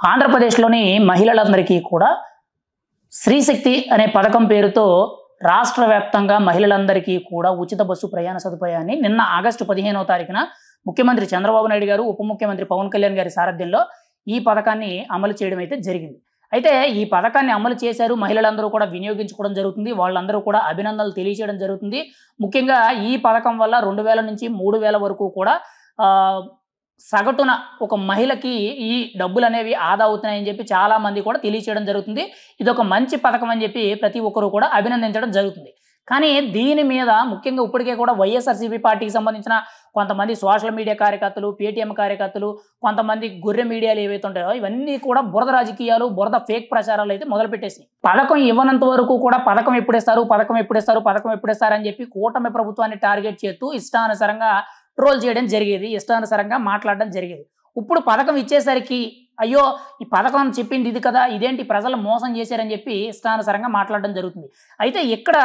ఆంధ్రప్రదేశ్‌లోని మహిళలందరికీ కూడా శ్రీశక్తి అనే పథకం పేరుతో రాష్ట్ర వ్యాప్తంగా మహిళలందరికీ కూడా ఉచిత బస్సు ప్రయాణ సదుపాయాన్ని నిన్న ఆగస్టు 15వ తారీఖున ముఖ్యమంత్రి చంద్రబాబు నాయుడు గారు, ఉప ముఖ్యమంత్రి పవన్ కళ్యాణ్ గారి సారథ్యంలో ఈ పథకాన్ని అమలు చేయడం అయితే జరిగింది. అయితే ఈ పథకాన్ని అమలు చేశారు. మహిళలందరూ కూడా వినియోగించుకోవడం జరుగుతుంది. వాళ్ళందరూ కూడా అభినందనలు తెలియజేయడం జరుగుతుంది. ముఖ్యంగా ఈ పథకం వల్ల 2000 నుంచి 3000 వరకు కూడా ఆహ్, సగటున ఒక మహిళకి ఈ డబ్బులనేవి ఆదా అవుతున్నాయని చెప్పి చాలా మంది కూడా తెలియచేయడం జరుగుతుంది. ఇదొక మంచి పథకం అని చెప్పి ప్రతి ఒక్కరు కూడా అభినందించడం జరుగుతుంది. కానీ దీని మీద ముఖ్యంగా ఇప్పటికే కూడా వైఎస్ఆర్‌సీపీ పార్టీకి సంబంధించిన కొంతమంది సోషల్ మీడియా కార్యకర్తలు, పేటీఎం కార్యకర్తలు, కొంతమంది గొర్రె మీడియాలు ఏవైతే ఉంటాయో ఇవన్నీ కూడా బురద రాజకీయాలు, బురద ఫేక్ ప్రచారాలు అయితే మొదలుపెట్టేసినాయి. పథకం ఇవ్వనంత వరకు కూడా పథకం ఎప్పుడిస్తారు, పథకం ఎప్పుడిస్తారు, పథకం ఎప్పుడిస్తారు అని చెప్పి కూటమి ప్రభుత్వాన్ని టార్గెట్ చేస్తూ ఇష్టానుసారంగా ట్రోల్ చేయడం జరిగేది. ఇష్టానుసారంగా మాట్లాడడం జరిగేది. ఇప్పుడు పథకం ఇచ్చేసరికి అయ్యో! ఈ పథకం చెప్పింది ఇది కదా! ఇదేంటి ప్రజలు మోసం చేశారని చెప్పి ఇష్టానుసారంగా మాట్లాడడం జరుగుతుంది. అయితే ఇక్కడ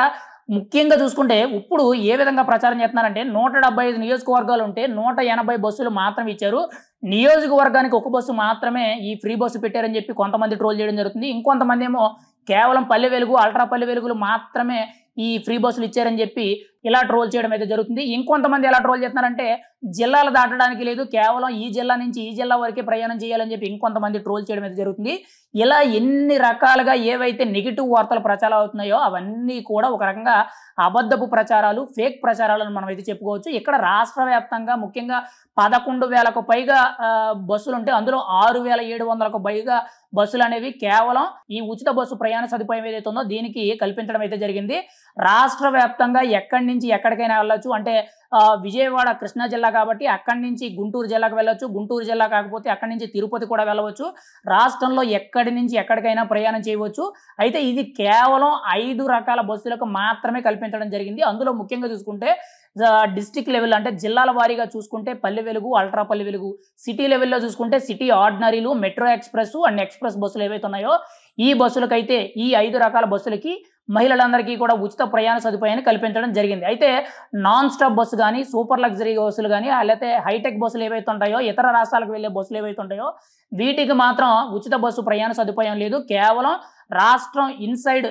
ముఖ్యంగా చూసుకుంటే ఇప్పుడు ఏ విధంగా ప్రచారం చేస్తున్నారంటే 175 నియోజకవర్గాలు ఉంటే 180 బస్సులు మాత్రమే ఇచ్చారు. నియోజకవర్గానికి ఒక బస్సు మాత్రమే ఈ ఫ్రీ బస్సు పెట్టారని చెప్పి కొంతమంది ట్రోల్ చేయడం జరుగుతుంది. ఇంకొంతమంది ఏమో కేవలం పల్లె వెలుగు, అల్ట్రా పల్లె వెలుగులు మాత్రమే ఈ ఫ్రీ బస్సులు ఇచ్చారని చెప్పి ఇలా ట్రోల్ చేయడం అయితే జరుగుతుంది. ఇంకొంతమంది ఎలా ట్రోల్ చేస్తున్నారంటే జిల్లాలు దాటడానికి లేదు, కేవలం ఈ జిల్లా నుంచి ఈ జిల్లా వరకే ప్రయాణం చేయాలని చెప్పి ఇంకొంతమంది ట్రోల్ చేయడం అయితే జరుగుతుంది. ఇలా ఎన్ని రకాలుగా ఏవైతే నెగిటివ్ వార్తలు ప్రచారం అవుతున్నాయో అవన్నీ కూడా ఒక రకంగా అబద్ధపు ప్రచారాలు, ఫేక్ ప్రచారాలను మనం అయితే చెప్పుకోవచ్చు. ఇక్కడ రాష్ట్ర వ్యాప్తంగా ముఖ్యంగా 11,000కు పైగా బస్సులుంటే అందులో 6,700కు పైగా బస్సులు అనేవి కేవలం ఈ ఉచిత బస్సు ప్రయాణ సదుపాయం ఏదైతే ఉందో దీనికి కల్పించడం అయితే జరిగింది. రాష్ట్ర వ్యాప్తంగా ఎక్కడి నుంచి ఎక్కడికైనా వెళ్ళొచ్చు. అంటే విజయవాడ కృష్ణా జిల్లా కాబట్టి అక్కడి నుంచి గుంటూరు జిల్లాకు వెళ్ళొచ్చు. గుంటూరు జిల్లా కాకపోతే అక్కడి నుంచి తిరుపతి కూడా వెళ్ళవచ్చు. రాష్ట్రంలో ఎక్కడి నుంచి ఎక్కడికైనా ప్రయాణం చేయవచ్చు. అయితే ఇది కేవలం 5 రకాల బస్సులకు మాత్రమే కల్పించడం జరిగింది. అందులో ముఖ్యంగా చూసుకుంటే డిస్ట్రిక్ట్ లెవెల్ అంటే జిల్లాల వారీగా చూసుకుంటే పల్లె వెలుగు, అల్ట్రా పల్లె వెలుగు, సిటీ లెవెల్లో చూసుకుంటే సిటీ ఆర్డినరీలు, మెట్రో ఎక్స్‌ప్రెస్ అండ్ ఎక్స్‌ప్రెస్ బస్సులు ఏవైతే ఉన్నాయో ఈ బస్సులకైతే ఈ 5 రకాల బస్సులకి మహిళలందరికీ కూడా ఉచిత ప్రయాణ సదుపాయాన్ని కల్పించడం జరిగింది. అయితే నాన్ స్టాప్ బస్సు గానీ, సూపర్ లగ్జరీ బస్సులు గానీ, లేకపోతే హైటెక్ బస్సులు ఏవైతే ఉంటాయో, ఇతర రాష్ట్రాలకు వెళ్ళే బస్సులు ఏవైతే ఉంటాయో వీటికి మాత్రం ఉచిత బస్సు ప్రయాణ సదుపాయం లేదు. కేవలం రాష్ట్రం ఇన్సైడ్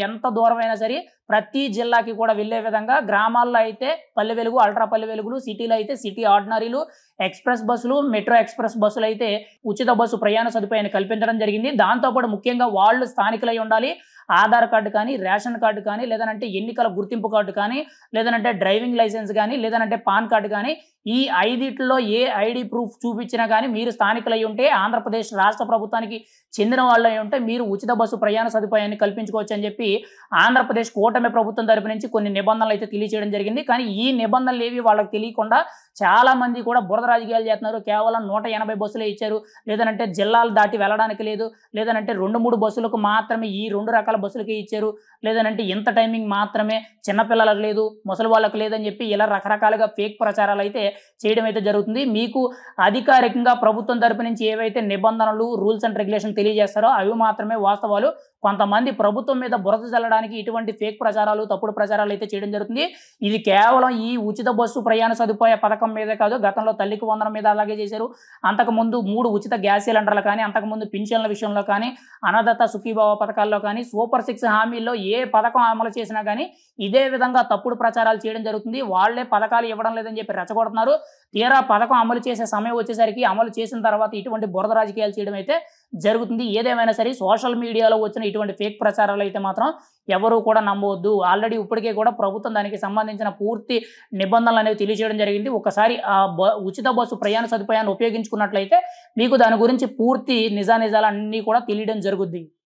ఎంత దూరమైనా సరే ప్రతి జిల్లాకి కూడా వెళ్ళే విధంగా గ్రామాల్లో అయితే పల్లె వెలుగు, అల్ట్రా పల్లె వెలుగులు, సిటీలో అయితే సిటీ ఆర్డినరీలు, ఎక్స్‌ప్రెస్ బస్సులు, మెట్రో ఎక్స్‌ప్రెస్ బస్సులు అయితే ఉచిత బస్సు ప్రయాణ సదుపాయాన్ని కల్పించడం జరిగింది. దాంతోపాటు ముఖ్యంగా వాళ్ళు స్థానికులై ఉండాలి. ఆధార్ కార్డు కానీ, రేషన్ కార్డు కానీ, లేదనంటే ఎన్నికల గుర్తింపు కార్డు కానీ, లేదనంటే డ్రైవింగ్ లైసెన్స్ కానీ, లేదనంటే పాన్ కార్డు కానీ ఈ 5 ఏ ఐడీ ప్రూఫ్ చూపించినా కానీ మీరు స్థానికులై ఉంటే, ఆంధ్రప్రదేశ్ రాష్ట్ర ప్రభుత్వానికి చెందిన వాళ్ళై ఉంటే మీరు ఉచిత బస్సు ప్రయాణ సదుపాయాన్ని కల్పించుకోవచ్చు అని చెప్పి ఆంధ్రప్రదేశ్ కూటమి ప్రభుత్వం తరపు నుంచి కొన్ని నిబంధనలు అయితే తెలియజేయడం జరిగింది. కానీ ఈ నిబంధనలు ఏవి వాళ్ళకి తెలియకుండా చాలా మంది కూడా బురద రాజకీయాలు చేస్తున్నారు. కేవలం 180 బస్సులే ఇచ్చారు, లేదనంటే జిల్లాలు దాటి వెళ్ళడానికి లేదు, లేదనంటే 2, 3 బస్సులకు మాత్రమే ఈ 2 రకాల బస్సులకే ఇచ్చారు, లేదనంటే ఇంత టైమింగ్ మాత్రమే చిన్నపిల్లలకు లేదు, ముసలి వాళ్ళకు లేదని చెప్పి ఇలా రకరకాలుగా ఫేక్ ప్రచారాలు అయితే చేయడం అయితే జరుగుతుంది. మీకు అధికారికంగా ప్రభుత్వం తరపు నుంచి ఏవైతే నిబంధనలు, రూల్స్ అండ్ రెగ్యులేషన్ తెలియజేస్తారో అవి మాత్రమే వాస్తవాలు. కొంతమంది ప్రభుత్వం మీద బురద చల్లడానికి ఇటువంటి ఫేక్ ప్రచారాలు, తప్పుడు ప్రచారాలు అయితే చేయడం జరుగుతుంది. ఇది కేవలం ఈ ఉచిత బస్సు ప్రయాణ సదుపాయ పథకం మీదే కాదు, గతంలో తల్లికి వందనం మీద అలాగే చేశారు. అంతకుముందు 3 ఉచిత గ్యాస్ సిలిండర్లు కానీ, అంతకుముందు పింఛన్ల విషయంలో కానీ, అన్నదాత సుఖీభావ పథకాల్లో కానీ, సూపర్ 6 హామీల్లో ఏ పథకం అమలు చేసినా కానీ ఇదే విధంగా తప్పుడు ప్రచారాలు చేయడం జరుగుతుంది. వాళ్ళే పథకాలు ఇవ్వడం లేదని చెప్పి రెచ్చగొడుతున్నారు. తీరా పథకం అమలు చేసే సమయం వచ్చేసరికి అమలు చేసిన తర్వాత ఇటువంటి బురద రాజకీయాలు చేయడం అయితే జరుగుతుంది. ఏదేమైనా సరే సోషల్ మీడియాలో వచ్చిన ఇటువంటి ఫేక్ ప్రచారాలు అయితే మాత్రం ఎవరు కూడా నమ్మవద్దు. ఆల్రెడీ ఇప్పటికే కూడా ప్రభుత్వం దానికి సంబంధించిన పూర్తి నిబంధనలు అనేవి తెలియజేయడం జరిగింది. ఒకసారి ఉచిత బస్సు ప్రయాణ సదుపాయాన్ని ఉపయోగించుకున్నట్లయితే మీకు దాని గురించి పూర్తి నిజానిజాలు అన్నీ కూడా తెలియడం జరుగుద్ది.